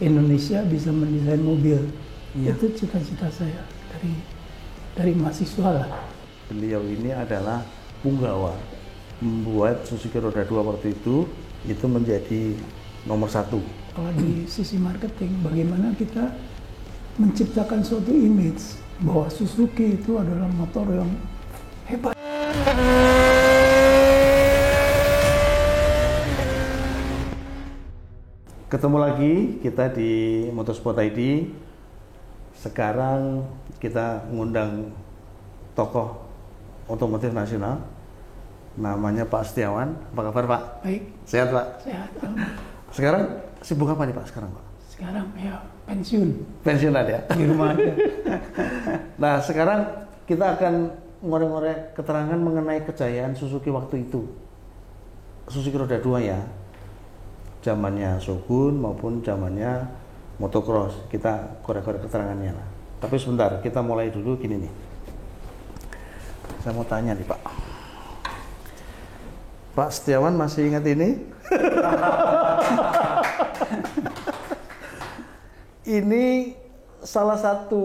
Indonesia bisa mendesain mobil. Iya. Itu cita-cita saya dari mahasiswa lah. Beliau ini adalah punggawa membuat Suzuki roda 2 waktu itu menjadi nomor 1. Kalau di sisi marketing, bagaimana kita menciptakan suatu image bahwa Suzuki itu adalah motor yang hebat. Ketemu lagi kita di Motorsport ID. Sekarang kita mengundang tokoh otomotif nasional, namanya Pak Setiawan. Apa kabar Pak? Baik. Sehat Pak? Sehat. Sekarang sibuk apa nih Pak sekarang Pak? Sekarang ya pensiun. Pensiunan ya? Di rumah aja. Nah sekarang kita akan ngorek-ngorek keterangan mengenai kejayaan Suzuki waktu itu. Suzuki roda 2 ya. Zamannya Shogun maupun zamannya motocross. Kita korek-korek keterangannya lah. Tapi sebentar, kita mulai dulu gini nih. Saya mau tanya nih Pak. Pak Setiawan masih ingat ini? Ini salah satu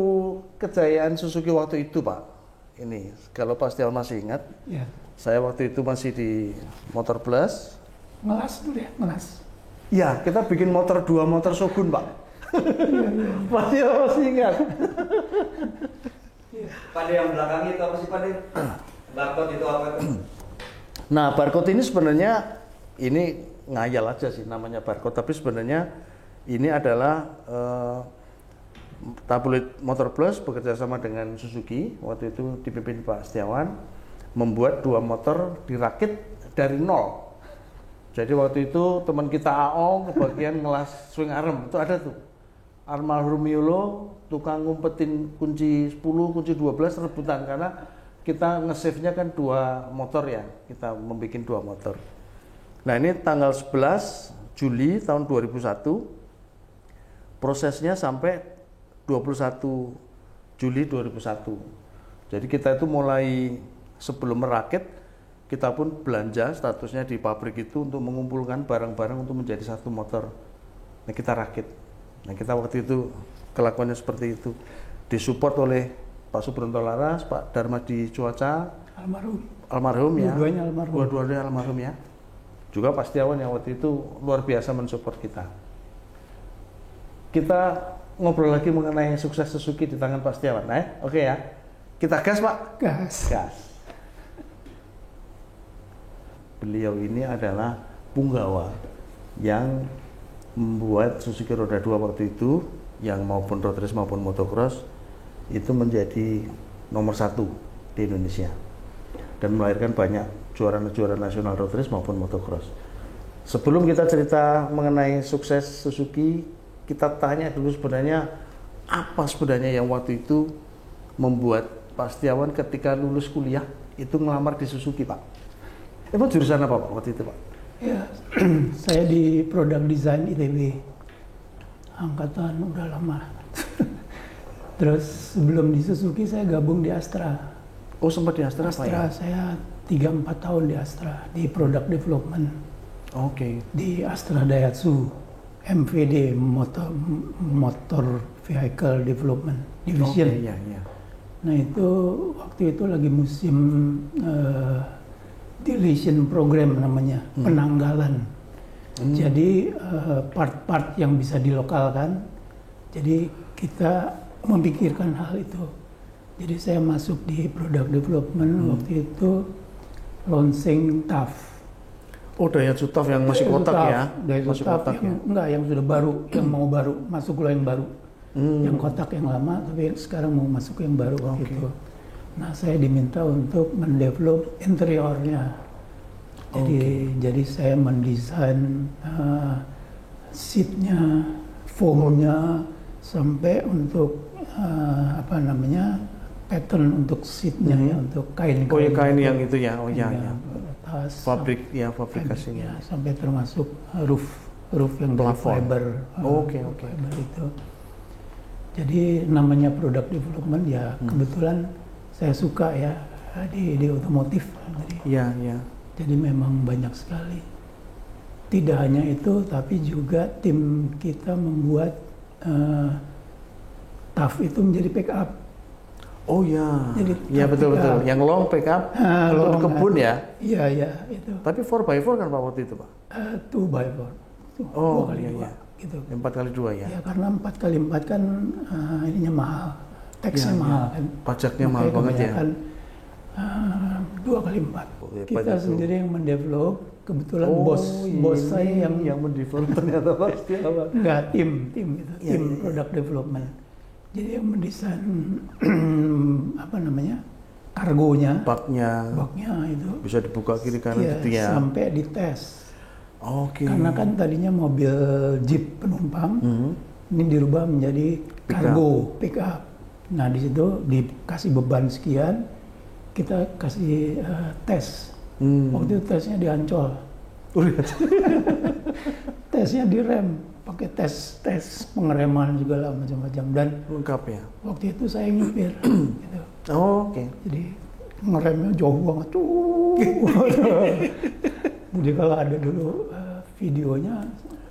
kejayaan Suzuki waktu itu Pak. Ini, kalau Pak Setiawan masih ingat. Ya. Saya waktu itu masih di Motor Plus. Ngelas dulu ya, ngelas. Ya, kita bikin motor 2 motor Shogun Pak. Masih ingat. Pada yang belakang itu apa sih Pak? Barcode itu apa itu? Nah, barcode ini sebenarnya ini ngayal aja sih namanya barcode, tapi sebenarnya ini adalah tabloid Motor Plus bekerja sama dengan Suzuki, waktu itu dipimpin Pak Setiawan, membuat 2 motor dirakit dari nol. Jadi waktu itu teman kita Aong kebagian ngelas swing arm, itu ada tuh. Almarhum Yolo tukang ngumpetin kunci 10, kunci 12 rebutan karena kita nge-save-nya kan 2 motor ya, kita membuat 2 motor. Nah ini tanggal 11 Juli tahun 2001, prosesnya sampai 21 Juli 2001. Jadi kita itu mulai sebelum merakit, kita pun belanja statusnya di pabrik itu untuk mengumpulkan barang-barang untuk menjadi 1 motor. Nah kita rakit. Nah kita waktu itu kelakuannya seperti itu, disupport oleh Pak Subronto Laras, Pak Darmadi Cuaca, almarhum ya, dua-duanya almarhum ya, juga Pak Setiawan yang waktu itu luar biasa mensupport kita. Kita ngobrol lagi mengenai sukses Suzuki di tangan Pak Setiawan, oke ya, kita gas Pak? Gas. Beliau ini adalah punggawa yang membuat Suzuki roda 2 waktu itu, yang maupun road race maupun motocross itu menjadi nomor 1 di Indonesia dan melahirkan banyak juara-juara nasional road race maupun motocross. Sebelum kita cerita mengenai sukses Suzuki, kita tanya dulu sebenarnya apa sebenarnya yang waktu itu membuat Pak Setiawan ketika lulus kuliah itu ngelamar di Suzuki Pak. Emang jurusan apa Pak waktu itu Pak? Ya, saya di produk desain ITB, angkatan udah lama. Terus sebelum di Suzuki saya gabung di Astra. Oh sempat di Astra Pak ya? Saya 3-4 tahun di Astra, di product development. Oke. Di Astra Daihatsu, MVD, Motor Vehicle Development Division. Iya. Nah itu waktu itu lagi musim deletion program namanya, penanggalan. Jadi part-part yang bisa dilokalkan, jadi kita memikirkan hal itu. Jadi saya masuk di product development waktu itu launching TAF. Oh Daihatsu TAF yang masih kotak ya? Daihatsu TAF yang sudah baru, yang mau baru, masuk lo yang baru. Yang kotak yang lama, tapi sekarang mau masuk yang baru gitu. Nah, saya diminta untuk mendevelop interiornya. Jadi saya mendesain seatnya, foamnya, sampai untuk pattern untuk seatnya ya, untuk kain. Oh ya kain yang itu ya, ya. Tas, fabrikasinya. Sampai termasuk roof yang dari fiber. Oke. Fiber itu. Jadi namanya product development ya kebetulan saya suka ya di otomotif. Iya. Jadi memang banyak sekali. Tidak hanya itu, tapi juga tim kita membuat TAF itu menjadi backup. Oh ya, Jadi ya betul. Yang long backup untuk kebun ya. Iya itu. Tapi 4x4 kan Pak waktu itu Pak? 2x4. Oh 2x2 iya. gitu. 4x2 ya. Ya karena 4x4 kan ininya mahal, teksnya Iya, mahal kan. Pajaknya mahal banget ya. 2x4. Oh, ya, Kita itu. sendiri yang mendevelop. Kebetulan Oh, bos saya yang mendevelop ternyata Pak Setiawan. enggak tim itu, Iya, tim iya. product development. Jadi yang mendesain apa namanya? Kargonya, Baknya baknya itu. bisa dibuka kiri kanan Iya, gitu ya. sampai dites. Oke. Karena kan tadinya mobil jeep penumpang, Mhm. ini dirubah menjadi kargo, pick up. Nah di situ dikasih beban sekian, kita kasih tes. Waktu itu tesnya di Ancol. Tesnya di rem, pakai tes pengereman juga lah macam-macam. Dan Lengkap ya. waktu itu saya nyupir, gitu. Oh, oke. Jadi ngeremnya jauh banget tuh. Jadi kalau ada dulu videonya,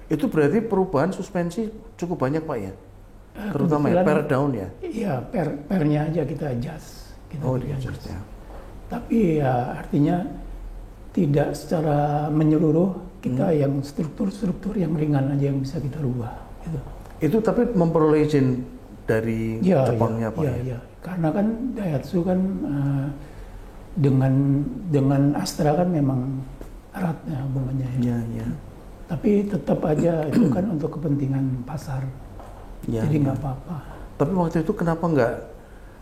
Itu berarti perubahan suspensi cukup banyak Pak ya? Terutama ya, kebetulan- per down ya? iya pernya aja kita adjust. Oh, di adjust ya. Tapi ya artinya tidak secara menyeluruh, kita yang struktur yang ringan aja yang bisa kita rubah. Gitu. Itu tapi memperoleh izin dari Ya, Jepangnya Pak ya? ya. Karena kan Daihatsu kan dengan Astra kan memang erat ya hubungannya ya. Iya. Tapi tetap aja itu kan untuk kepentingan pasar. Ya, Jadi ya. nggak apa-apa. Tapi waktu itu kenapa nggak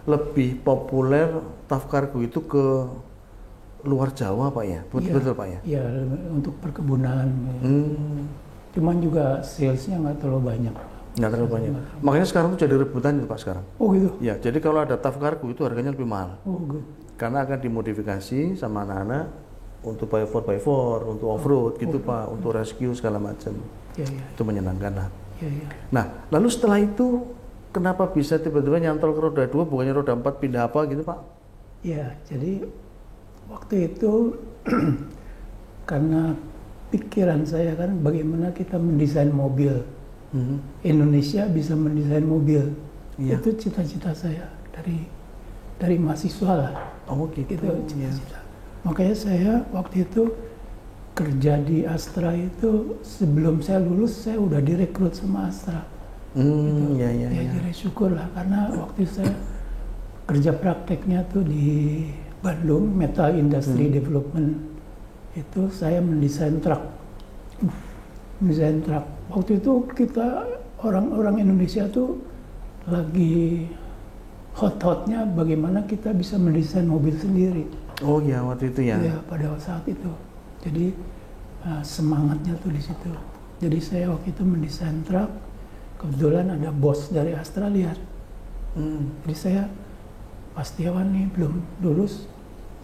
lebih populer TAF Cargo itu ke luar Jawa Pak ya? Betul Pak ya? Iya, untuk perkebunan. Cuman juga salesnya nggak terlalu banyak. Nggak terlalu banyak. Makanya sekarang tuh jadi rebutan itu Pak sekarang. Oh gitu? Ya, jadi kalau ada TAF Cargo itu harganya lebih mahal. Oh good. Karena akan dimodifikasi sama anak-anak untuk 4x4, untuk off-road gitu Pak, untuk rescue segala macam. Iya. Itu menyenangkan lah. Iya. Nah, lalu setelah itu kenapa bisa tiba-tiba nyantol ke roda 2 bukannya roda 4 pindah apa gitu Pak? Iya, jadi waktu itu karena pikiran saya kan bagaimana kita mendesain mobil. Indonesia bisa mendesain mobil. Iya. Itu cita-cita saya dari mahasiswa lah. Oh gitu. Itu cita-cita. Makanya saya waktu itu kerja di Astra itu sebelum saya lulus saya udah direkrut sama Astra. Iya. Ya jadi syukur lah karena waktu itu saya kerja prakteknya tuh di Bandung Metal Industry Development, itu saya mendesain truk. Waktu itu kita orang-orang Indonesia tuh lagi hot-hotnya bagaimana kita bisa mendesain mobil sendiri. Oh ya waktu itu ya. Ya pada saat itu. Jadi semangatnya tuh di situ. Jadi saya waktu itu mendesain truk. Kebetulan ada bos dari Astra lihat. Jadi saya Pak Setiawan nih belum lulus,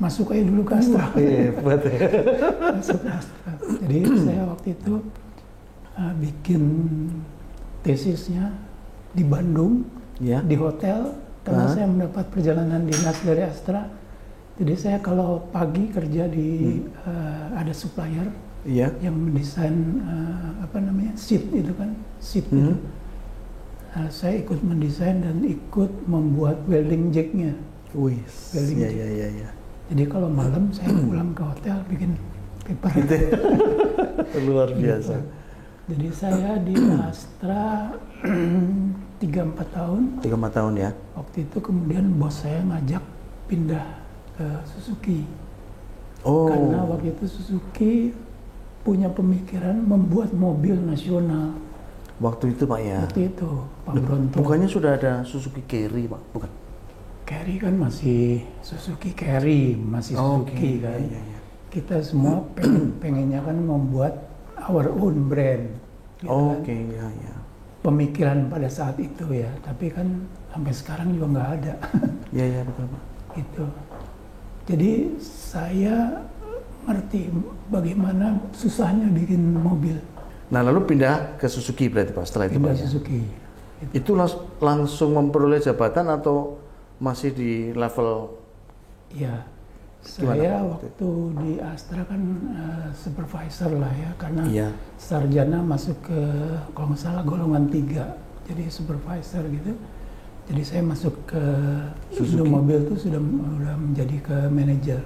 masuk aja dulu ke Astra. Hebat ya. Masuk ke Astra. Jadi saya waktu itu bikin tesisnya di Bandung, Ya. di hotel, karena saya mendapat perjalanan dinas dari Astra. Jadi saya kalau pagi kerja di ada supplier Iya. yang mendesain seat itu kan, seat itu. Saya ikut mendesain dan ikut membuat welding jacknya. Wih. Welding jack. Iya. Jadi kalau malam saya pulang ke hotel bikin paper. Gitu. Luar biasa. Jadi saya di Astra 3-4 tahun. 3-4 tahun ya. Waktu itu kemudian bos saya ngajak pindah ke Suzuki. Oh. Karena waktu itu Suzuki punya pemikiran membuat mobil nasional. Waktu itu Pak ya. Waktu itu Pak Bronto. Bukannya sudah ada Suzuki Carry Pak? Bukan. Carry kan masih Suzuki Carry, masih Suzuki kan. Iya. Kita semua pengennya kan membuat our own brand. Gitu kan. Oke, ya. Pemikiran pada saat itu ya, tapi kan sampai sekarang juga nggak ada. Iya betul Pak. Gitu. Jadi saya ngerti bagaimana susahnya bikin mobil. Nah lalu pindah ke Suzuki berarti Pak setelah itu Pindah Pak ya? Suzuki. Itu langsung memperoleh jabatan atau masih di level? Ya, Saya waktu di Astra kan supervisor lah ya, karena Iya. sarjana masuk ke kalau nggak salah golongan 3, jadi supervisor gitu. Jadi saya masuk ke Suzuki. mobil itu sudah menjadi ke manajer.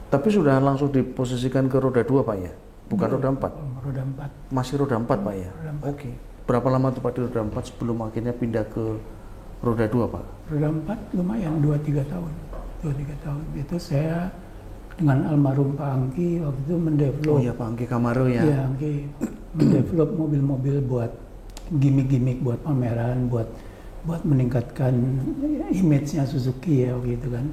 Tapi sudah langsung diposisikan ke roda 2 Pak ya? Bukan roda 4? Roda 4. Masih roda 4 Pak ya? Roda 4. Oke. Berapa lama tuh Pak di roda 4 sebelum akhirnya pindah ke roda 2 Pak? Roda 4 lumayan 2-3 tahun. 2-3 tahun itu saya dengan almarhum Pak Angki waktu itu mendevelop. Oh iya Pak Angki Kamaro ya? Iya, Angki mendevelop mobil-mobil buat gimmick-gimmick, buat pameran, buat meningkatkan image-nya Suzuki ya waktu itu kan.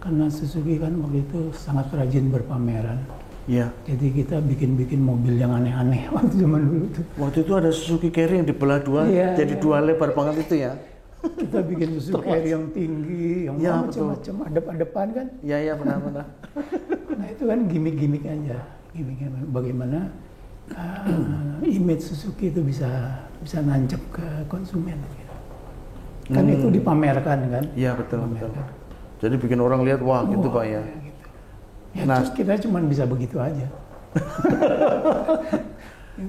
Karena Suzuki kan waktu itu sangat rajin berpameran. Iya. Jadi kita bikin-bikin mobil yang aneh-aneh waktu zaman dulu tuh. Waktu itu ada Suzuki Carry yang dibelah dua, Iya, jadi iya. 2 lebar banget itu ya? Kita bikin Suzuki Carry yang tinggi, yang Ya, macam-macam, adep-adepan kan. Iya benar-benar. Nah itu kan gimmick-gimmick aja, gimmick bagaimana image Suzuki itu bisa nancep ke konsumen. Gitu. Kan itu dipamerkan kan? Iya betul. Dipamerkan. Jadi bikin orang lihat wah gitu Pak ya. Gitu. Ya Nah, kita cuma bisa begitu aja.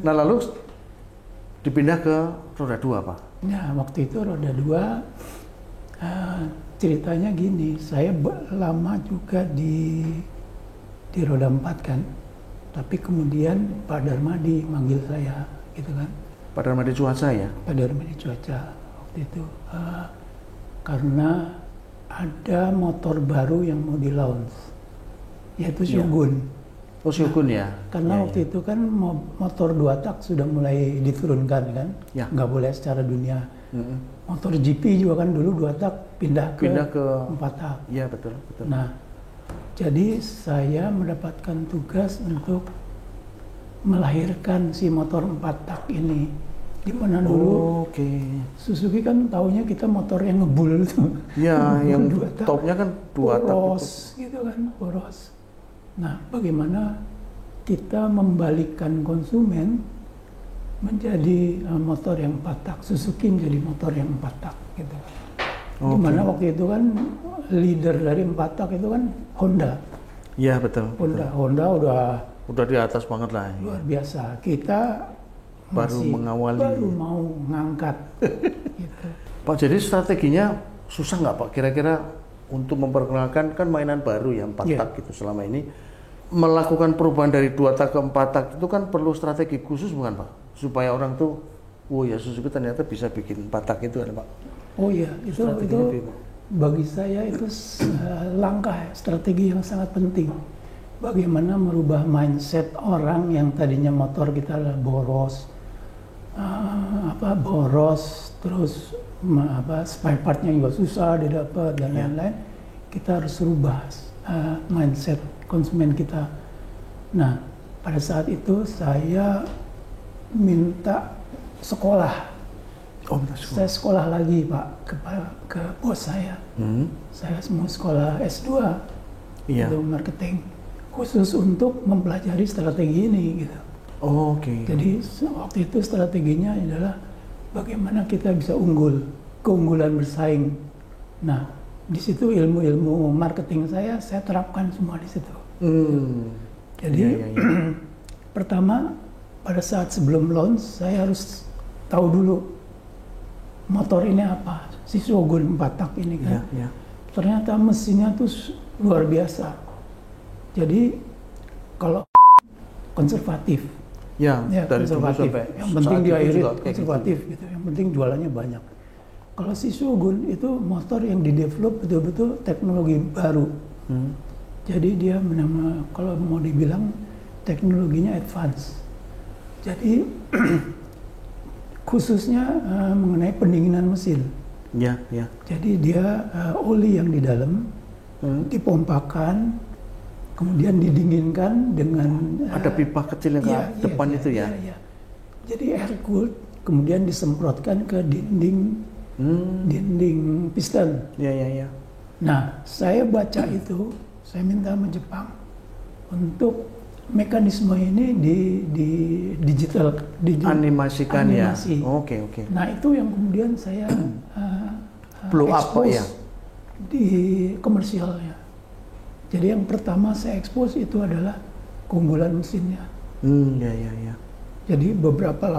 Nah lalu dipindah ke roda 2 Pak? Nah waktu itu roda 2 ceritanya gini, saya lama juga di roda 4 kan, tapi kemudian Pak Darmadi manggil saya gitu kan. Pak Darmadi Cuaca ya? Pak Darmadi Cuaca waktu itu karena ada motor baru yang mau di launch, yaitu Shogun. Oh Shogun ya? Karena Ya, waktu itu kan motor 2 tak sudah mulai diturunkan kan, Ya. nggak boleh secara dunia. Mm-mm. Motor GP juga kan dulu 2 tak pindah ke 4 tak. Iya betul. Nah, jadi saya mendapatkan tugas untuk melahirkan si motor 4 tak ini. Di mana dulu Oke. Suzuki kan taunya kita motor yang ngebul tuh. Ya yang Dua tak. topnya kan 2 tak itu. Poros gitu kan, poros. Nah, bagaimana kita membalikkan konsumen menjadi motor yang 4 tak, Suzuki menjadi motor yang 4 tak gitu. Oke. Dimana waktu itu kan leader dari 4 tak itu kan Honda. Iya betul. Honda Udah di atas banget lah. luar biasa. Kita Baru masih mengawali. baru mau ngangkat gitu. Pak jadi strateginya susah nggak Pak kira-kira untuk memperkenalkan kan mainan baru ya 4 Iya. tak gitu selama ini melakukan perubahan dari 2 tak ke 4 tak itu kan perlu strategi khusus bukan Pak supaya orang tuh oh ya Suzuki ternyata bisa bikin 4 tak itu kan Pak. Oh iya, itu Strateginya gimana? bagi saya itu langkah strategi yang sangat penting. Bagaimana merubah mindset orang yang tadinya motor kita boros, boros, terus spare partnya juga susah didapat dan lain-lain. Kita harus rubah mindset konsumen kita. Nah, pada saat itu saya minta sekolah. Oh minta sekolah. Saya sekolah lagi Pak ke bos saya. Saya mau sekolah S2 Iya. untuk marketing khusus untuk mempelajari strategi ini gitu. Oh, Oke. Jadi waktu itu strateginya adalah bagaimana kita bisa keunggulan bersaing. Nah, di situ ilmu-ilmu marketing saya terapkan semua di situ. Jadi Iya. pertama pada saat sebelum launch saya harus tahu dulu motor ini apa, si Shogun 4 tak ini kan. Iya. Ternyata mesinnya tuh luar biasa. Jadi kalau konservatif, Ya, ya dari dulu konservatif. sampai Yang penting saat dia itu irit juga kayak konservatif gitu. Yang penting jualannya banyak. Kalau si Shogun itu motor yang didevelop betul-betul teknologi baru. Jadi dia kalau mau dibilang teknologinya advance. Jadi khususnya mengenai pendinginan mesin. Ya. Jadi dia oli yang di dalam dipompakan, kemudian didinginkan dengan Ada pipa kecil yang ke depan itu ya. Iya. Jadi air cooled, kemudian disemprotkan ke dinding piston. Iya. Nah, saya baca itu, saya minta sama Jepang untuk mekanisme ini di digital, Animasikan animasi. ya. Oke. Nah, itu yang kemudian saya Blow up, Pak, expose ya? di komersialnya. Jadi yang pertama saya expose itu adalah keunggulan mesinnya. Ya. Jadi beberapa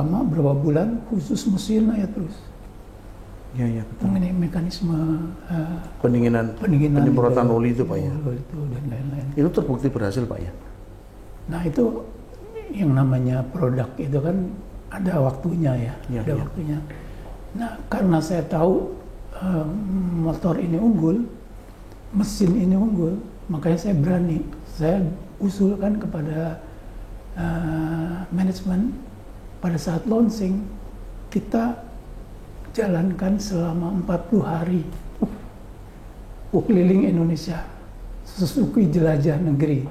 bulan khusus mesin aja terus. Ya, betul. Mengenai mekanisme Pendinginan penyemprotan oli itu Pak ya. Oli itu dan lain-lain. Itu terbukti berhasil Pak ya. Nah itu yang namanya produk itu kan ada waktunya ya, ada waktunya. Nah karena saya tahu motor ini unggul, mesin ini unggul, makanya saya berani. Saya usulkan kepada manajemen pada saat launching kita jalankan selama 40 hari keliling Indonesia, Suzuki jelajah negeri.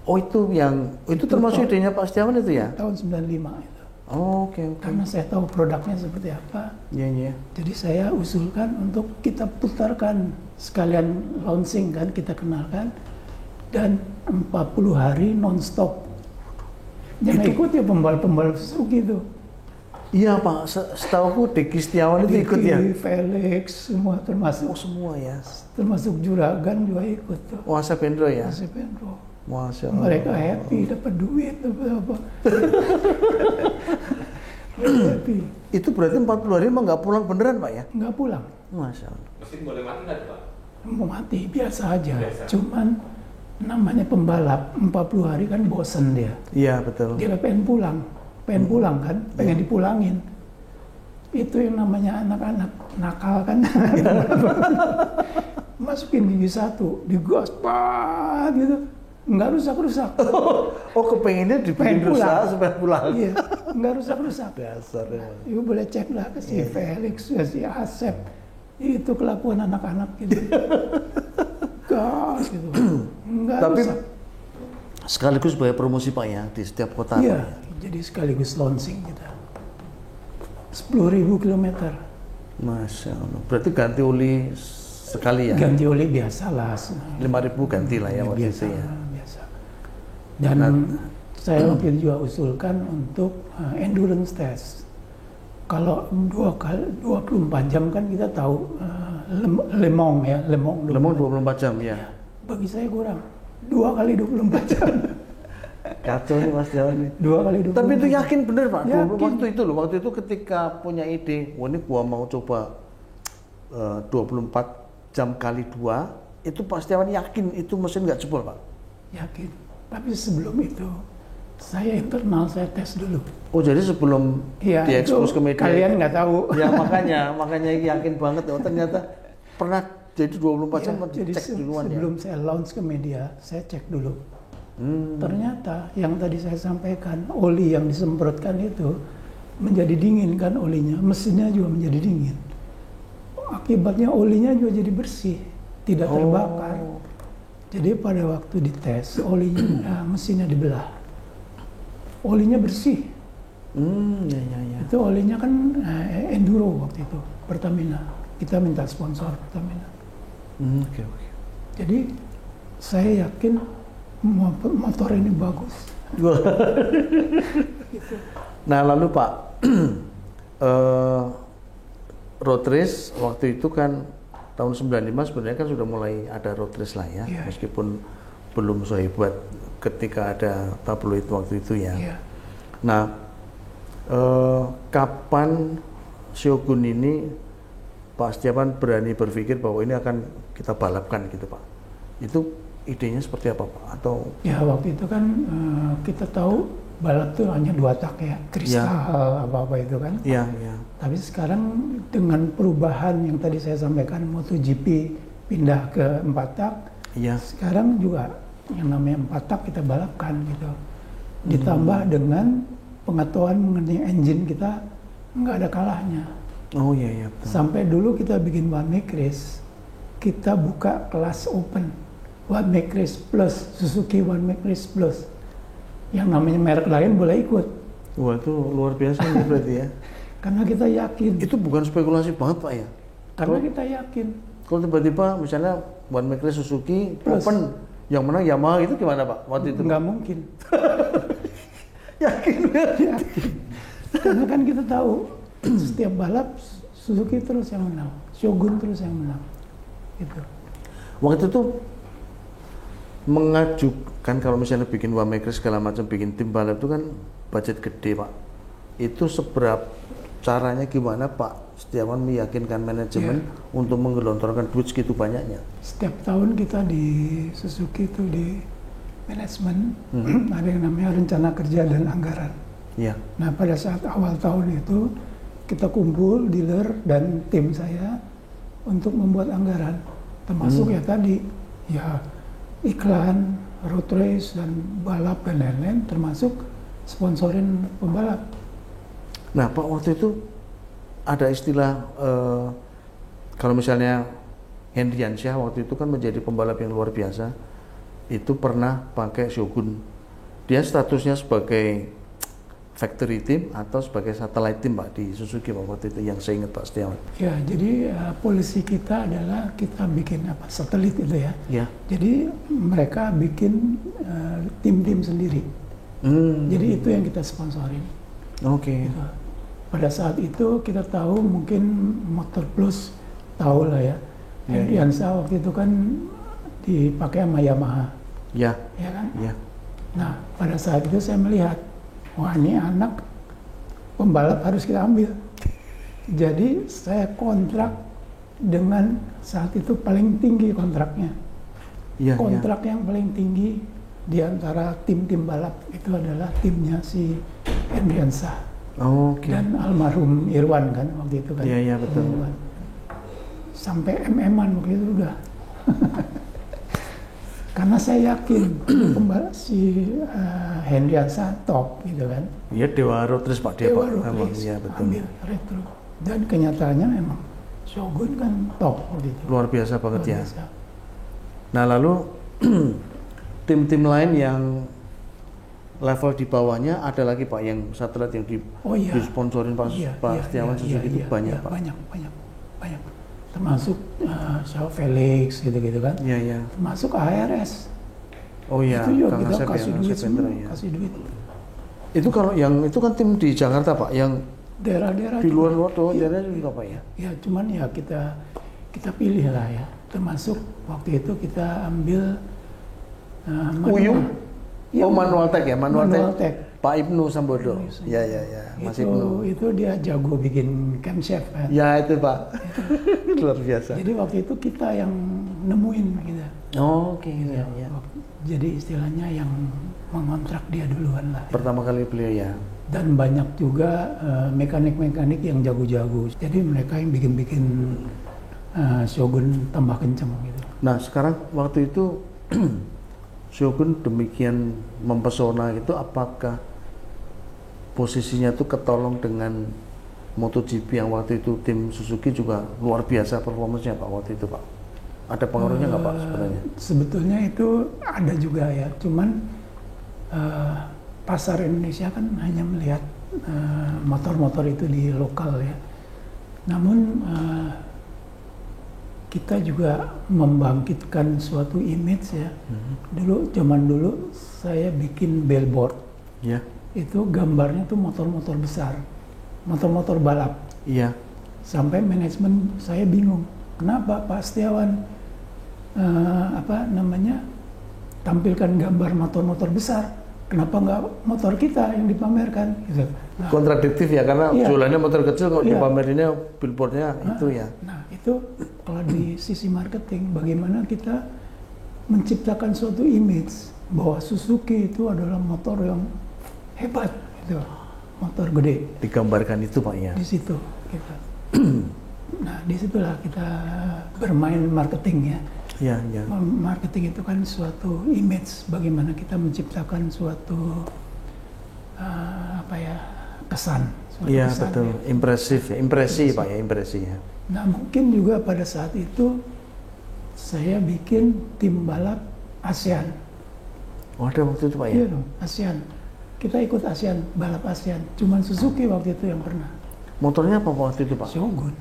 Oh itu termasuk idenya Pak Setiawan itu ya? Tahun 95 itu. Oh, oke. Karena saya tahu produknya seperti apa. Iya. Jadi saya usulkan untuk kita putarkan sekalian launching kan, kita kenalkan dan 40 hari non-stop. Jangan ikut ya pembalap-pembalap Suzuki itu. Iya Pak, setahu aku Deki Setiawan itu ikut ya? Felix, semua termasuk. Oh semua ya? Termasuk Juragan juga ikut tuh. Wasa Pendro ya? Wasa Pendro. Masya Allah. Mereka happy, dapat duit apa. Mereka happy. Itu berarti 40 hari emang nggak pulang beneran Pak ya? Nggak pulang. Masya Allah. Mesin boleh mati nggak Pak? Mau mati, biasa aja. Biasa. Cuman namanya pembalap, 40 hari kan bosen dia. Iya betul. Dia pengen pulang kan, pengen dipulangin. Itu yang namanya anak-anak nakal kan. Masukin gigi satu, digas pat gitu, nggak rusak-rusak. Oh kepengennya dibikin rusak supaya pulang. Iya, nggak rusak-rusak. Dasar ya. Ibu boleh cek lah ke si Felix, ke si Asep. Itu kelakuan anak-anak gitu. Gas gitu. Nggak Tapi rusak. sekaligus sebagai promosi Pak ya di setiap kota. Iya, Pak, ya? jadi sekaligus launching kita. 10.000 kilometer. Masya Allah. Berarti ganti oli sekali ya? Ganti oli biasa lah. 5.000 ganti lah ya waktu biasa, itu ya. Biasa. Dan saya waktu itu juga usulkan untuk endurance test. Kalau 24 jam kan kita tahu Le Mans ya, Le Mans 24 jam ya. Bagi saya kurang. 2 kali 24 jam. Kacau nih Mas Jawa nih. 2 kali 24 Tapi itu jam. yakin bener Pak? Yakin. Waktu itu ketika punya ide, wah ini gua mau coba 24 jam kali 2, itu Pak Setiawan yakin itu mesin nggak jebol Pak? Yakin. Tapi sebelum itu, saya internal saya tes dulu. Oh jadi sebelum Iya, diekspos itu ke media? kalian nggak tahu. Ya makanya yakin banget. Oh ternyata pernah jadi 24 jam Jadi cek duluan ya? sebelum saya launch ke media, saya cek dulu. Ternyata yang tadi saya sampaikan, oli yang disemprotkan itu menjadi dingin kan olinya, mesinnya juga menjadi dingin. Akibatnya olinya juga jadi bersih, tidak terbakar. Jadi pada waktu dites, olinya mesinnya dibelah. Olinya bersih. Ya. Itu olinya kan Enduro waktu itu, Pertamina. Kita minta sponsor Pertamina. Oke. Jadi saya yakin motor ini bagus. Gitu. Nah lalu Pak, road race waktu itu kan tahun 95 sebenarnya kan sudah mulai ada road race lah ya, Yeah. meskipun belum sehebat ketika ada tabloid waktu itu ya. Yeah. Nah, kapan Shogun ini Pak Setiawan berani berpikir bahwa ini akan kita balapkan gitu Pak? Itu idenya seperti apa Pak? Atau Ya waktu itu kan kita tahu balap tuh hanya 2 tak ya, kristal apa-apa itu kan. Iya. Tapi sekarang dengan perubahan yang tadi saya sampaikan, MotoGP pindah ke 4 tak, Iya. sekarang juga yang namanya 4 tak kita balapkan gitu. Ditambah dengan pengetahuan mengenai engine kita nggak ada kalahnya. Oh iya betul. Sampai dulu kita bikin one make race, kita buka kelas open, one make race plus, Suzuki one make race plus. Yang namanya merek lain boleh ikut. Wah itu luar biasa nih berarti ya. Karena kita yakin. Itu bukan spekulasi banget Pak ya? Karena kita yakin. Kalau tiba-tiba misalnya one make race Suzuki Plus. open, yang menang Yamaha itu gimana Pak waktu itu? Nggak mungkin. Yakin Yakin. Karena kan kita tahu setiap balap Suzuki terus yang menang, Shogun terus yang menang. Gitu. Waktu itu mengajukan kalau misalnya bikin wamaker segala macam, bikin tim balap itu kan budget gede Pak. Itu seberapa caranya gimana Pak Setiawan meyakinkan manajemen untuk menggelontorkan duit segitu banyaknya? Setiap tahun kita di Suzuki itu di manajemen ada yang namanya rencana kerja dan anggaran. Iya. Nah pada saat awal tahun itu kita kumpul dealer dan tim saya untuk membuat anggaran, termasuk ya tadi ya iklan, road race dan balap dan lain-lain, termasuk sponsorin pembalap. Nah Pak, waktu itu ada istilah kalau misalnya Hendriansyah waktu itu kan menjadi pembalap yang luar biasa, itu pernah pakai Shogun. Dia statusnya sebagai factory team atau sebagai satellite team Pak di Suzuki Pak waktu itu yang saya ingat Pak Setiawan. Ya, jadi polisi kita adalah kita bikin apa satelit itu ya. Ya. Jadi mereka bikin tim-tim sendiri. Jadi itu yang kita sponsorin. Oke. Gitu. Pada saat itu kita tahu mungkin Motor Plus tahu lah ya. Hendriansyah waktu itu kan dipakai sama Yamaha. Ya. Ya kan? Ya. Nah, pada saat itu saya melihat, wah ini anak pembalap harus kita ambil. Jadi saya kontrak dengan saat itu paling tinggi kontraknya. Ya, Kontrak yang paling tinggi di antara tim-tim balap itu adalah timnya si Hendriansyah. Oke. Dan almarhum Irwan kan waktu itu kan. Iya, iya betul. Irwan. Sampai MM-an waktu itu udah. Karena saya yakin pembalap si Hendriansyah top gitu kan. Iya Dewa Road Race Pak dia Dewa Pak. Road Emang, Race, iya betul. ambil retro. Dan kenyataannya memang Shogun kan top waktu itu. Luar biasa banget Luar ya. biasa. Nah lalu tim-tim lain yang level di bawahnya ada lagi Pak yang satelit yang disponsorin Pak Setiawan Suzuki itu banyak Pak. Banyak. Termasuk Xiao Felix gitu-gitu kan. Iya, iya. Termasuk ARS. Oh iya, Itu juga Kang kita Asep kasih ya, duit Asep semua, Hendra, ya. kasih duit. Itu kalau yang itu kan tim di Jakarta Pak, yang Daerah-daerah di luar juga. Loto, daerah juga Pak ya. Ya cuman ya kita pilih lah ya. Termasuk waktu itu kita ambil Uyung? Ya, Oh manual tech ya, manual Manual tech. Tech. Pak Ibnu Sambodo. Iya, iya, iya. Mas Ibnu. Itu dia jago bikin camshaft kan. Ya itu Pak. Luar biasa. Jadi waktu itu kita yang nemuin gitu. Oh, oke, iya, iya. Jadi istilahnya yang mengontrak dia duluan lah. Pertama kali beliau ya. Dan banyak juga mekanik-mekanik yang jago-jago. Jadi mereka yang bikin-bikin Shogun tambah kenceng gitu. Nah sekarang waktu itu Shogun demikian mempesona itu, apakah posisinya itu ketolong dengan MotoGP yang waktu itu tim Suzuki juga luar biasa performanya Pak waktu itu Pak? Ada pengaruhnya nggak Pak sebenarnya? Sebetulnya itu ada juga ya, cuman pasar Indonesia kan hanya melihat motor-motor itu di lokal ya. Namun kita juga membangkitkan suatu image ya. Zaman dulu saya bikin billboard. Iya. Itu gambarnya tuh motor-motor besar, motor-motor balap. Iya. Sampai manajemen saya bingung, kenapa Pak Setiawan tampilkan gambar motor-motor besar, kenapa nggak motor kita yang dipamerkan? Gitu. Nah, kontradiktif ya, karena jualannya motor kecil, kalau dipamerinnya billboardnya itu ya. Nah itu kalau di sisi marketing, bagaimana kita menciptakan suatu image bahwa Suzuki itu adalah motor yang hebat, gitu. Motor gede. Digambarkan itu Pak ya. Di situ kita. Nah disitulah kita bermain marketing ya. Iya, iya. Marketing itu kan suatu image, bagaimana kita menciptakan suatu kesan. Iya kesan, betul, ya. impresif ya, impresi Pak ya, impresi ya. Nah mungkin juga pada saat itu saya bikin tim balap ASEAN. Oh ada waktu itu Pak ya? Iya dong, ASEAN. Kita ikut ASEAN, balap ASEAN. Cuman Suzuki waktu itu yang pernah. Motornya apa waktu itu Pak? Shogun.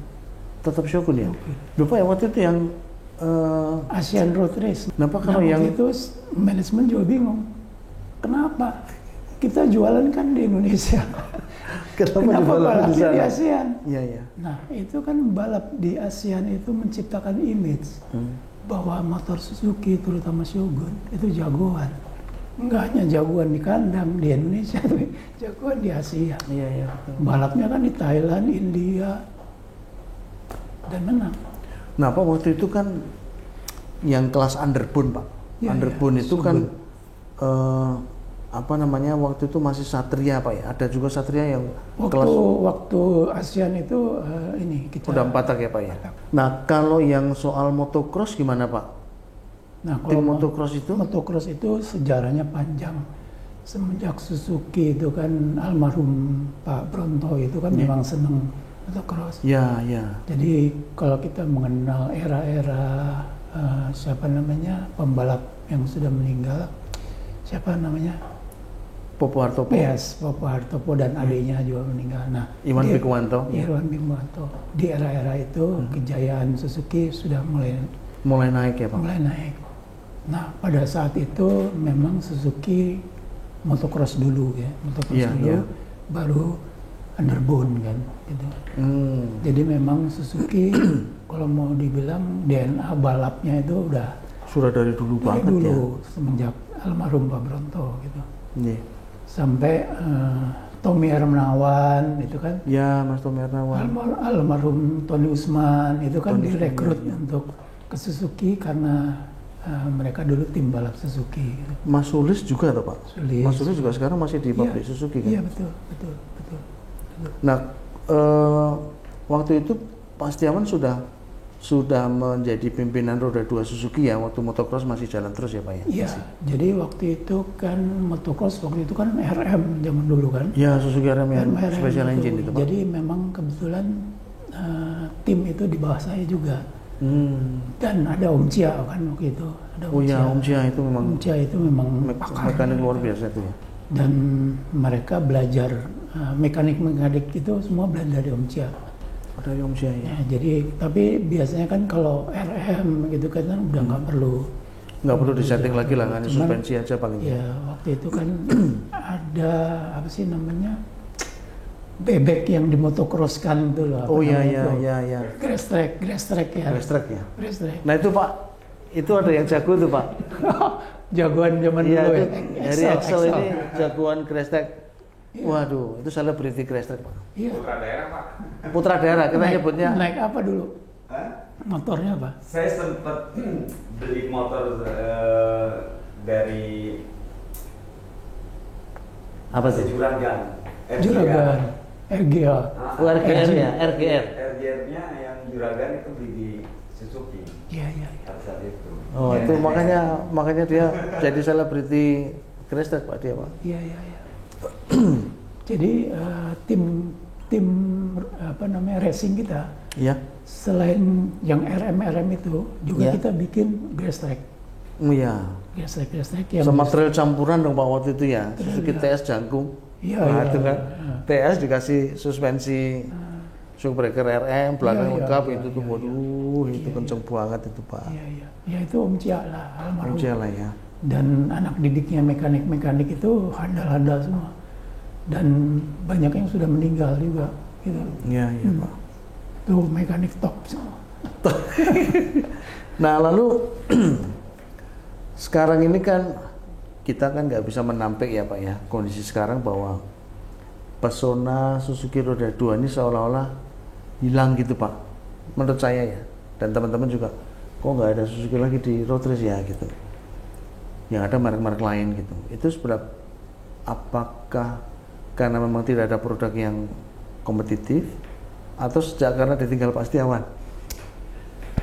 Tetap Shogun ya? Shogun. Lupa ya waktu itu yang ASEAN Road Race. Kenapa kalau yang waktu itu manajemen juga bingung. Kenapa? Kita jualan kan di Indonesia. Kenapa balap di ASEAN? Iya, iya. Nah, itu kan balap di ASEAN itu menciptakan image bahwa motor Suzuki terutama Shogun itu jagoan. Enggak hanya jagoan di kandang di Indonesia, tapi jagoan di Asia. Iya, iya. Balapnya kan di Thailand, India, dan menang. Nah, Pak, waktu itu kan yang kelas underbone, Pak. Ya, Underbone ya, itu kan Shogun. apa namanya, waktu itu masih Satria, Pak ya. Ada juga Satria yang Waktu ASEAN itu ini kita udah 4 tak ya, Pak ya. Nah, kalau yang soal motocross gimana, Pak? Nah, Tim kalau motocross itu? motocross itu sejarahnya panjang. Semenjak Suzuki itu kan almarhum Pak Bronto itu kan memang senang motocross. Ya, ya. Jadi kalau kita mengenal era-era siapa namanya pembalap yang sudah meninggal, siapa namanya? Popo Hartopo. Yes, Popo Hartopo dan adiknya juga meninggal. Nah, Iwan Bikwanto. Iwan Bikwanto. Di era-era itu kejayaan Suzuki sudah Mulai naik ya, Pak. mulai naik. Nah, pada saat itu memang Suzuki motocross dulu ya, motocross Iya, dulu, iya. baru underbone kan, gitu. Jadi memang Suzuki kalau mau dibilang DNA balapnya itu udah Sudah dari dulu dari banget dulu semenjak almarhum Pak Bronto gitu. ya. Sampai Tommy Hermawan itu kan, Ya, Mas Tommy Hermawan. almarhum Tony Usman itu kan Tony Usman, direkrut iya. untuk ke Suzuki karena mereka dulu tim balap Suzuki. Gitu. Mas Sulis juga tuh, Pak. Sulis. Mas Sulis juga sekarang masih di pabrik Iya, Suzuki kan? Iya betul. Nah, waktu itu Pak Setiawan sudah menjadi pimpinan roda 2 Suzuki ya, waktu motocross masih jalan terus ya, Pak ya? Iya. Jadi waktu itu kan motocross waktu itu kan RM zaman dulu kan. Ya, Suzuki RM yang RM special itu. engine itu, Pak. Jadi memang kebetulan tim itu di bawah saya juga. Dan ada Om Chia kan waktu itu. Ada Oh ya, Om Chia itu memang Om Chia itu memang pakar. mekanik luar biasa itu ya. Dan mereka belajar mekanik itu semua belajar dari Om Chia. Ada Om Chia ya. Ya, jadi tapi biasanya kan kalau RM gitu kan udah nggak perlu. Nggak perlu disetting lagi lah, hanya Cuman, suspensi aja paling. Ya waktu itu kan ada apa sih namanya bebek yang dimotocrosskan itu loh. apa Oh iya, namanya iya, itu? iya, iya. Grass track ya. Race track ya. Grass track. Nah itu Pak, itu ada yang jago tuh Pak. Jagoan zaman Iya, dulu itu ya. dari Excel ini jagoan crash track. Waduh, itu selebriti crash track Pak. Iya. Putra daerah, Pak. Putra daerah kita Naik- nyebutnya. Naik apa dulu? Hah? Motornya apa? Saya sempat beli motor dari Apa sih? Juragan. Juragan. RGA. Oh, RGR ya, RGR. RGR-nya yang Juragan itu beli di Suzuki Iya, iya. pada saat itu. Oh itu makanya dia jadi selebriti crash track Pak dia Pak. Iya, iya, iya. Jadi tim apa namanya racing kita Iya. selain yang RM itu juga Iya. kita bikin grass track. Iya. Grass track yang Sama trail campuran dong Pak waktu itu ya. Trail, Suzuki ya. TS Jangkung. Iya, Nah, iya. itu kan TS dikasih suspensi shockbreaker RM belakang Iya, iya, lengkap iya, itu tuh iya, waduh itu Iya, kenceng banget itu Pak. Iya, iya. Ya itu Om Cia lah almarhum. Ujian lah ya. Dan anak didiknya mekanik itu handal-handal semua. Dan banyak yang sudah meninggal juga gitu. Iya iya Pak. Itu mekanik top semua. Nah lalu sekarang ini kan kita kan nggak bisa menampik ya Pak ya kondisi sekarang bahwa pesona Suzuki roda 2 ini seolah-olah hilang gitu Pak menurut saya ya, dan teman-teman juga kok nggak ada Suzuki lagi di road race ya gitu, yang ada merek-merek lain gitu. Itu seberapa, apakah karena memang tidak ada produk yang kompetitif atau sejak karena ditinggal Pak Setiawan?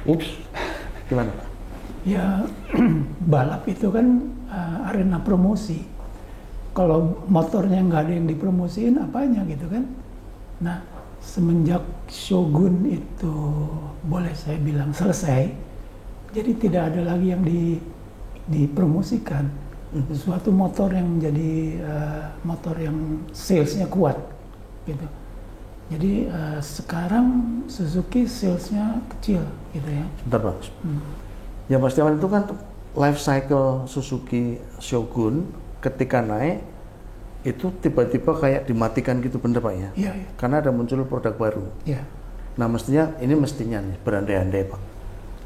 Ups, gimana Pak? Ya balap itu kan arena promosi. Kalau motornya nggak ada yang dipromosiin, apanya gitu kan? Nah, semenjak Shogun itu boleh saya bilang selesai, jadi tidak ada lagi yang dipromosikan. Suatu motor yang menjadi motor yang salesnya kuat, gitu. Jadi sekarang Suzuki salesnya kecil, gitu ya. Bentar Pak. Ya Pak Setiawan, itu kan life cycle Suzuki Shogun ketika naik itu tiba-tiba kayak dimatikan gitu, bener Pak ya? Iya, iya. Karena ada muncul produk baru. Iya. Nah mestinya nih berandai-andai Pak.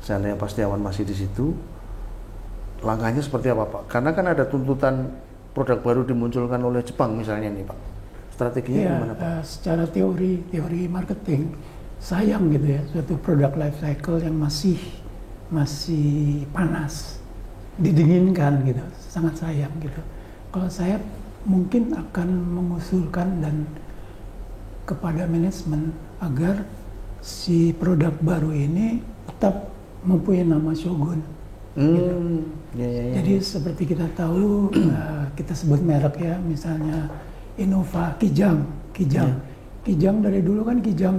seandainya Pak Setiawan masih di situ, langkahnya seperti apa Pak? Karena kan ada tuntutan produk baru dimunculkan oleh Jepang misalnya nih Pak. Strateginya Iya, gimana Pak? secara teori marketing sayang gitu ya, suatu produk life cycle yang masih panas, didinginkan gitu, sangat sayang gitu. Kalau saya mungkin akan mengusulkan dan kepada manajemen agar si produk baru ini tetap mempunyai nama Shogun. Gitu. Ya. Jadi seperti kita tahu, kita sebut merek ya, misalnya Innova Kijang. Kijang dari dulu kan Kijang.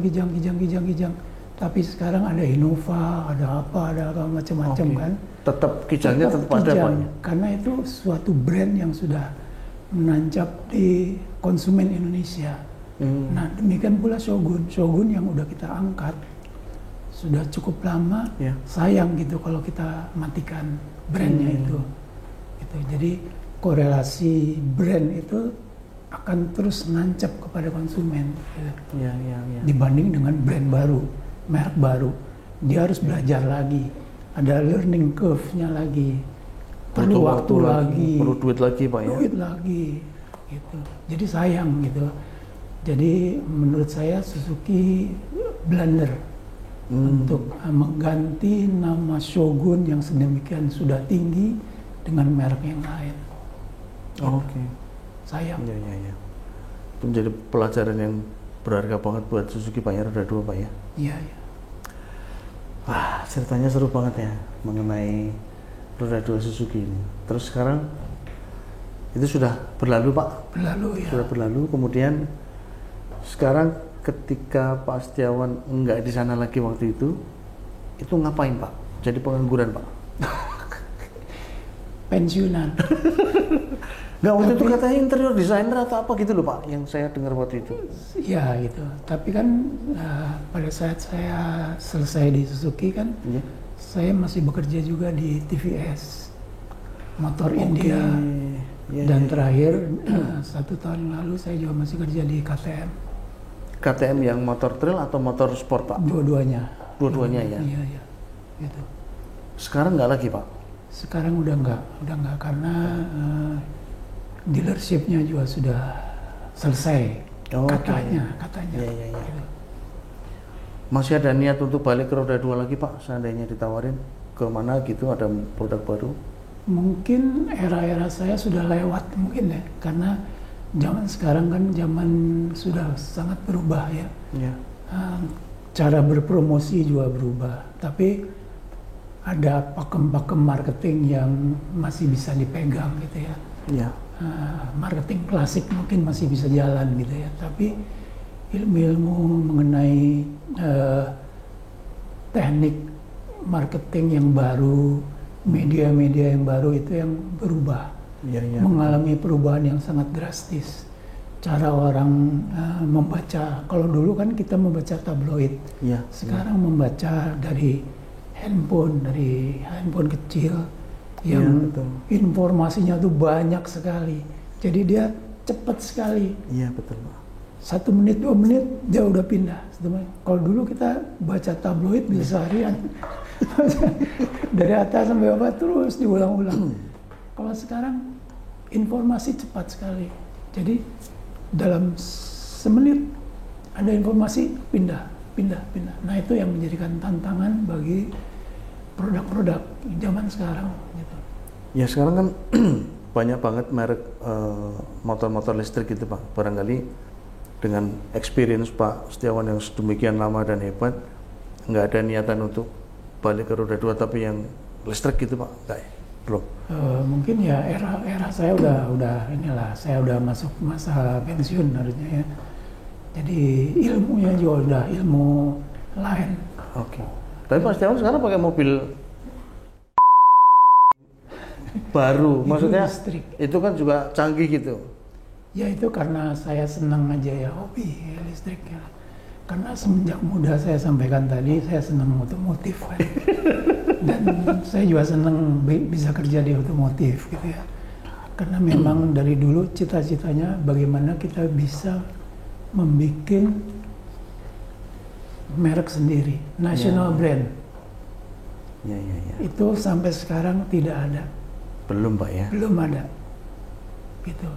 Tapi sekarang ada Innova, ada apa macam-macam kan. Tetap Kijangnya tetap ada Pak. Karena itu suatu brand yang sudah menancap di konsumen Indonesia. Nah demikian pula Shogun yang udah kita angkat sudah cukup lama, sayang gitu kalau kita matikan brandnya itu. Gitu. Jadi korelasi brand itu akan terus nancap kepada konsumen. Gitu. Dibanding dengan brand baru, merek baru, dia harus belajar lagi, ada learning curve-nya lagi, perlu waktu lagi, perlu duit lagi Pak ya. Duit lagi, gitu. Jadi sayang gitu. Jadi menurut saya Suzuki blunder untuk mengganti nama Shogun yang sedemikian sudah tinggi dengan merek yang lain. Oke. Sayang. Ya. Itu menjadi pelajaran yang berharga banget buat Suzuki Pak ya, roda 2 Pak ya. Iya. Wah, ceritanya seru banget ya mengenai roda 2 Suzuki ini. Terus sekarang itu sudah berlalu Pak? Berlalu ya. Sudah berlalu, kemudian sekarang ketika Pak Setiawan enggak di sana lagi waktu itu ngapain Pak? Jadi pengangguran Pak? Pensiunan. Nggak, waktu itu katanya interior designer atau apa gitu loh Pak, yang saya dengar waktu itu. Iya gitu. Tapi kan pada saat saya selesai di Suzuki kan, saya masih bekerja juga di TVS, Motor India. Dan terakhir 1 tahun lalu saya juga masih kerja di KTM. KTM yang motor trail atau motor sport Pak? Dua-duanya. Dua-duanya ya? Iya. Gitu. Sekarang nggak lagi Pak? Sekarang udah nggak karena dealershipnya juga sudah selesai. Katanya. Iya. Gitu. Masih ada niat untuk balik ke roda 2 lagi Pak, seandainya ditawarin ke mana gitu, ada produk baru? Mungkin era-era saya sudah lewat mungkin ya, karena zaman sekarang kan zaman sudah sangat berubah ya. Cara berpromosi juga berubah, tapi ada pakem-pakem marketing yang masih bisa dipegang gitu ya. Marketing klasik mungkin masih bisa jalan gitu ya, tapi ilmu-ilmu mengenai teknik marketing yang baru, media-media yang baru itu yang berubah. Mengalami perubahan yang sangat drastis. Cara orang membaca, kalau dulu kan kita membaca tabloid, sekarang membaca dari handphone kecil yang informasinya tuh banyak sekali. Jadi dia cepat sekali. Iya betul Pak. 1 menit 2 menit dia udah pindah. Kalau dulu kita baca tabloid bisa seharian. Dari atas sampai bawah terus diulang-ulang. Kalau sekarang informasi cepat sekali. Jadi dalam semenit ada informasi pindah. Nah itu yang menjadikan tantangan bagi produk-produk zaman sekarang. Gitu. Ya sekarang kan banyak banget merek motor-motor listrik gitu Pak. Barangkali dengan experience Pak Setiawan yang sedemikian lama dan hebat, nggak ada niatan untuk balik ke roda 2 tapi yang listrik gitu Pak? Enggak ya? Belum? Mungkin ya era saya udah saya udah masuk masa pensiun harusnya ya. Jadi ilmunya juga udah ilmu lain. Oke. Tapi Pak Setiawan sekarang pakai mobil baru, maksudnya listrik. Itu kan juga canggih gitu. Ya itu karena saya senang aja ya, hobi ya, listrik ya. Karena semenjak muda saya sampaikan tadi, saya senang otomotif kan. Dan saya juga senang bisa kerja di otomotif gitu ya. Karena memang dari dulu cita-citanya bagaimana kita bisa membuat merek sendiri, national brand. Ya, ya, ya. Itu sampai sekarang tidak ada. Belum Pak ya? Belum ada. Gitu.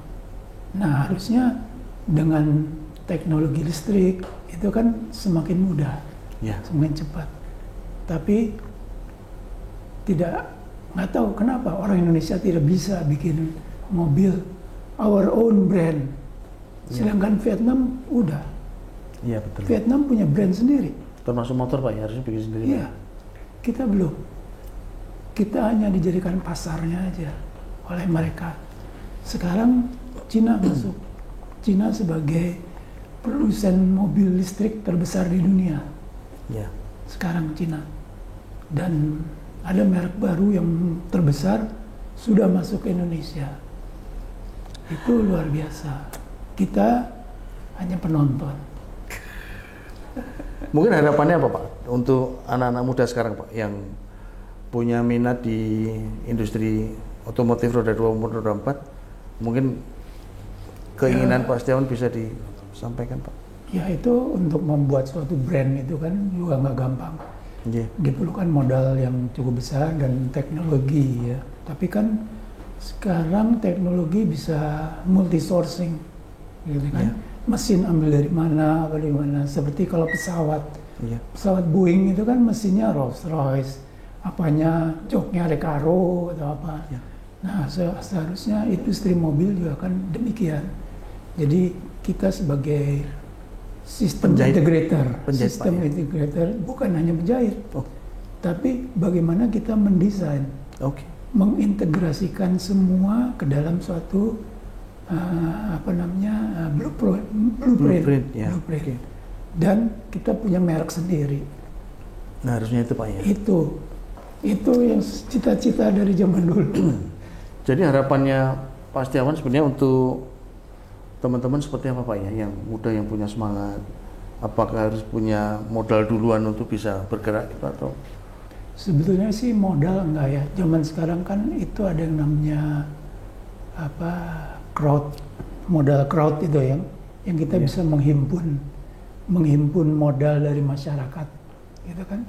Nah, harusnya dengan teknologi listrik itu kan semakin mudah, Ya. semakin cepat. Tapi nggak tahu kenapa orang Indonesia tidak bisa bikin mobil our own brand. Sedangkan Vietnam udah. Iya betul. Vietnam punya brand sendiri. Termasuk motor Pak ya, harusnya bikin sendiri. Iya. Kita belum. Kita hanya dijadikan pasarnya aja oleh mereka. Sekarang Cina masuk. Cina sebagai produsen mobil listrik terbesar di dunia. Ya. Sekarang Cina. Dan ada merek baru yang terbesar sudah masuk ke Indonesia. Itu luar biasa. Kita hanya penonton. Mungkin harapannya apa Pak untuk anak-anak muda sekarang Pak yang punya minat di industri otomotif roda 2 maupun roda 4, mungkin keinginan Pak Setiawan bisa disampaikan Pak? Ya itu untuk membuat suatu brand itu kan juga nggak gampang. Yeah. Diperlukan modal yang cukup besar dan teknologi ya. Tapi kan sekarang teknologi bisa multi sourcing, gitu kan? Yeah. Mesin ambil dari mana, apa dari mana. Seperti kalau pesawat, pesawat Boeing itu kan mesinnya Rolls-Royce, apanya joknya Recaro atau apa. Yeah. Nah seharusnya industri mobil juga kan demikian. Jadi kita sebagai sistem integrator, sistem integrator bukan hanya penjahit, tapi bagaimana kita mendesain, mengintegrasikan semua ke dalam suatu blueprint. Dan kita punya merek sendiri. Nah harusnya itu Pak ya. Itu yang cita-cita dari zaman dulu. Jadi harapannya Pak Setiawan sebenarnya untuk teman-teman seperti apa Pak ya, yang muda yang punya semangat, apakah harus punya modal duluan untuk bisa bergerak itu atau? Sebetulnya sih modal enggak ya, zaman sekarang kan itu ada yang namanya modal crowd itu yang kita bisa menghimpun modal dari masyarakat, gitu kan.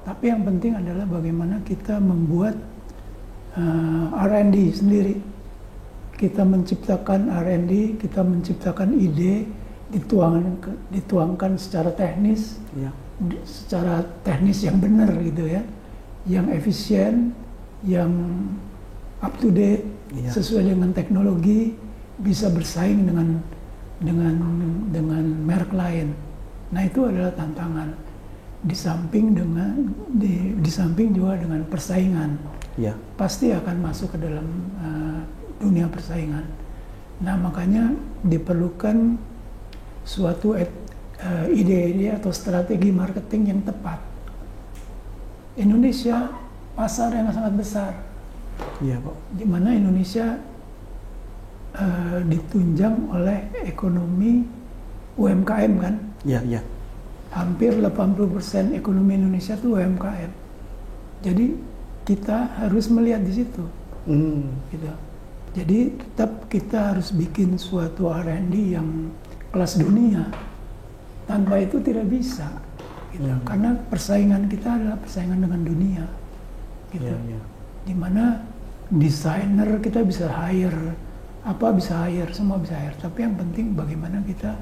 Tapi yang penting adalah bagaimana kita membuat R&D sendiri. Kita menciptakan R&D, kita menciptakan ide, dituangkan secara teknis, secara teknis yang benar gitu ya, yang efisien, yang up to date, sesuai dengan teknologi, bisa bersaing dengan merek lain. Nah itu adalah tantangan. Di samping juga dengan persaingan, pasti akan masuk ke dalam dunia persaingan. Nah makanya diperlukan suatu ide-ide atau strategi marketing yang tepat. Indonesia pasar yang sangat besar, di mana Indonesia ditunjang oleh ekonomi UMKM kan? Hampir 80% ekonomi Indonesia itu UMKM. Jadi kita harus melihat di situ. Gitu. Jadi tetap kita harus bikin suatu R&D yang kelas dunia. Tanpa itu tidak bisa. Gitu. Karena persaingan kita adalah persaingan dengan dunia. Gitu. Dimana desainer kita bisa hire, semua bisa hire. Tapi yang penting bagaimana kita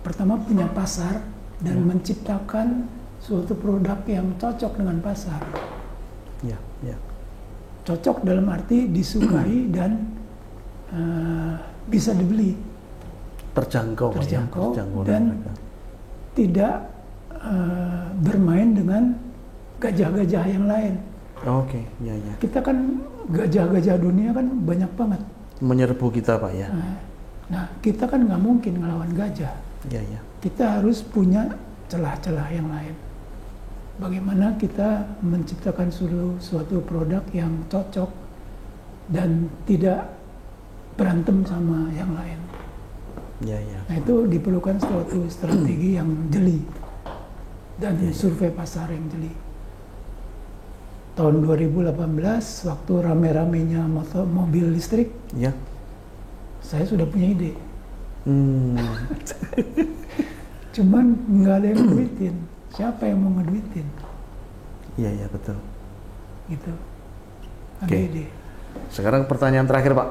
pertama punya pasar dan menciptakan suatu produk yang cocok dengan pasar. Cocok dalam arti disukai dan bisa dibeli, terjangkau dan tidak bermain dengan gajah-gajah yang lain. Kita kan gajah-gajah dunia kan banyak banget menyerbu kita Pak ya. Nah kita kan nggak mungkin ngelawan gajah. Kita harus punya celah-celah yang lain. Bagaimana kita menciptakan suatu produk yang cocok dan tidak berantem sama yang lain. Nah itu diperlukan suatu strategi yang jeli dan survei pasar yang jeli. Tahun 2018 waktu rame-ramenya mobil listrik, saya sudah punya ide. Cuman nggak ada yang ngeduitin. Siapa yang mau ngeduitin? Iya betul. Gitu. Oke. AGD. Sekarang pertanyaan terakhir Pak.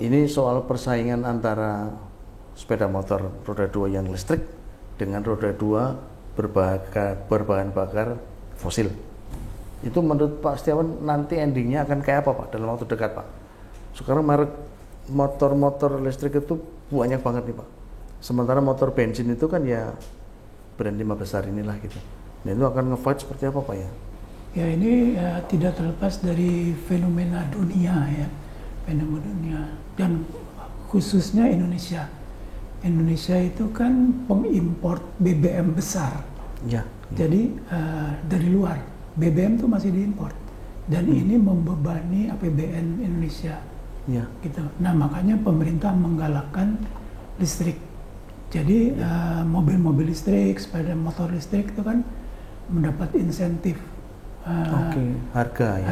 Ini soal persaingan antara sepeda motor roda 2 yang listrik dengan roda 2 berbahan bakar fosil. Itu menurut Pak Setiawan nanti endingnya akan kayak apa Pak dalam waktu dekat Pak? Sekarang merek motor-motor listrik itu banyak banget nih Pak. Sementara motor bensin itu kan ya brand 5 besar inilah gitu. Nah itu akan nge-fight seperti apa Pak ya? Ya ini ya, tidak terlepas dari fenomena dunia ya, fenomena dunia dan khususnya Indonesia. Indonesia itu kan pengimpor BBM besar. Ya. Jadi dari luar BBM itu masih diimpor dan ini membebani APBN Indonesia. Ya. Gitu. Nah makanya pemerintah menggalakkan listrik. Jadi mobil-mobil listrik, sepeda motor listrik itu kan mendapat insentif. Harga ya.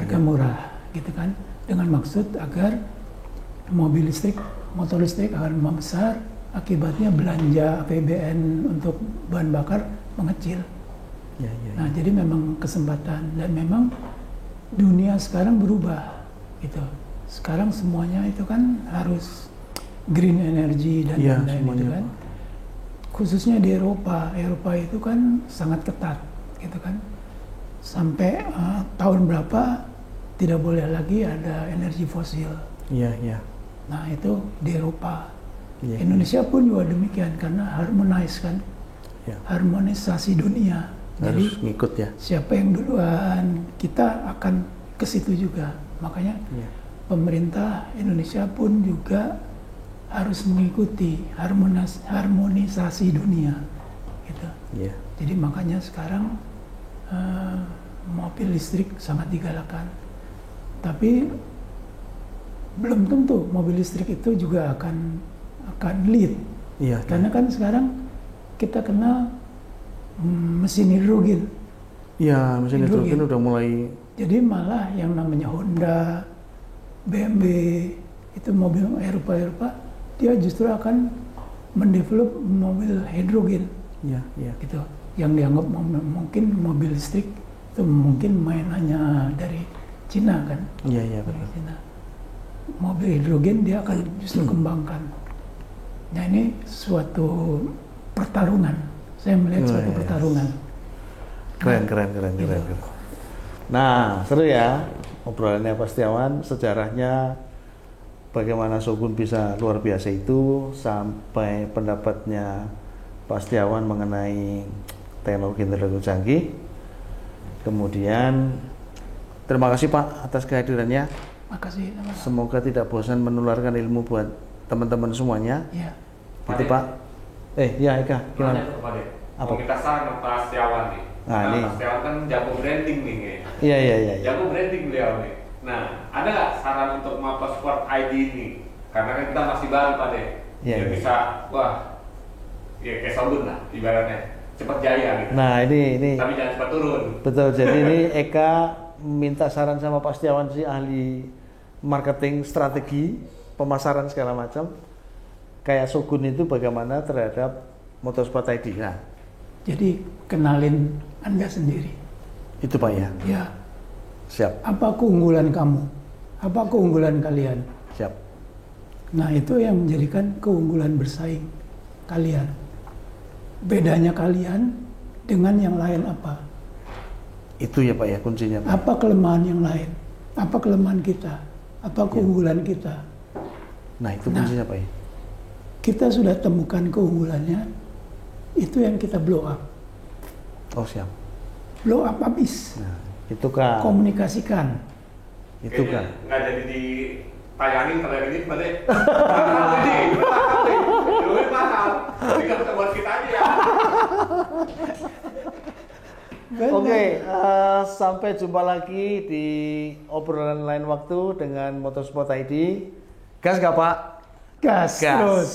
Harga murah, gitu kan? Dengan maksud agar mobil listrik, motor listrik akan membesar, akibatnya belanja APBN untuk bahan bakar mengecil. Ya. Nah, jadi memang kesempatan dan memang dunia sekarang berubah, gitu. Sekarang semuanya itu kan harus green energy dan lain-lain itu kan. Khususnya di Eropa itu kan sangat ketat, gitu kan. Sampai tahun berapa tidak boleh lagi ada energi fosil. Iya. Nah itu di Eropa. Ya. Indonesia pun juga demikian karena harmonis kan, harmonisasi dunia. Harus Jadi ngikut ya. siapa yang duluan kita akan ke situ juga. Makanya pemerintah Indonesia pun juga harus mengikuti harmonisasi dunia. Gitu. Iya. Jadi makanya sekarang mobil listrik sangat digalakkan. Tapi belum tentu mobil listrik itu juga akan lead. Iya. Karena kan sekarang kita kenal mesin hidrogen. Iya, mesin hidrogen udah mulai. Jadi malah yang namanya Honda, BMW, itu mobil Eropa, dia justru akan mendevelop mobil hidrogen. Iya. Gitu. Yang dianggap mungkin mobil listrik itu mungkin mainannya dari Cina kan? Iya Dari betul. Cina. Mobil hidrogen dia akan justru kembangkan. Nah ini suatu pertarungan. Saya melihat suatu pertarungan. Keren. Nah seru ya obrolannya Pak Setiawan, sejarahnya bagaimana Shogun bisa luar biasa itu sampai pendapatnya Pak Setiawan mengenai teknologi canggih. Kemudian terima kasih Pak atas kehadirannya. Makasih. Semoga tidak bosan menularkan ilmu buat teman-teman semuanya. Ya. Gitu Pak. Ya Eka, gimana? Apa? Mau minta saran Pak Setiawan nih. Nah, ini. Pak Setiawan kan jago branding nih kayaknya. Iya. Jago branding beliau nih. Nah, ada nggak saran untuk Motorsport ID ini? Karena kan kita masih baru Pak De. Iya. Bisa, wah, ya kayak Shogun lah ibaratnya. Cepat jaya gitu. Nah ini. Tapi jangan cepat turun. Betul. Jadi ini Eka minta saran sama Pak Setiawan sih, ahli marketing, strategi, pemasaran segala macam. Kayak Shogun itu bagaimana terhadap Motorsport ID. Nah, Jadi kenalin Anda sendiri. itu Pak ya. Ya. Siap. Apa keunggulan kamu? Apa keunggulan kalian? Siap. Nah itu yang menjadikan keunggulan bersaing kalian. Bedanya kalian dengan yang lain apa? Itu ya Pak ya kuncinya Pak. Apa kelemahan yang lain? Apa kelemahan kita? Apa keunggulan kita? Nah itu kuncinya Pak ya. Kita sudah temukan keunggulannya, itu yang kita blow up. Oh siap. Blow up habis. Nah itu kan. Komunikasikan. Itu kan. Nggak jadi ditayangin kalau ini Pak De. Mahal ini. Duit mahal. Jadi nggak bisa buat kita aja ya. Oke, sampai jumpa lagi di obrolan lain waktu dengan Motorsport ID. Gas gak Pak? Gas. Gas. Terus.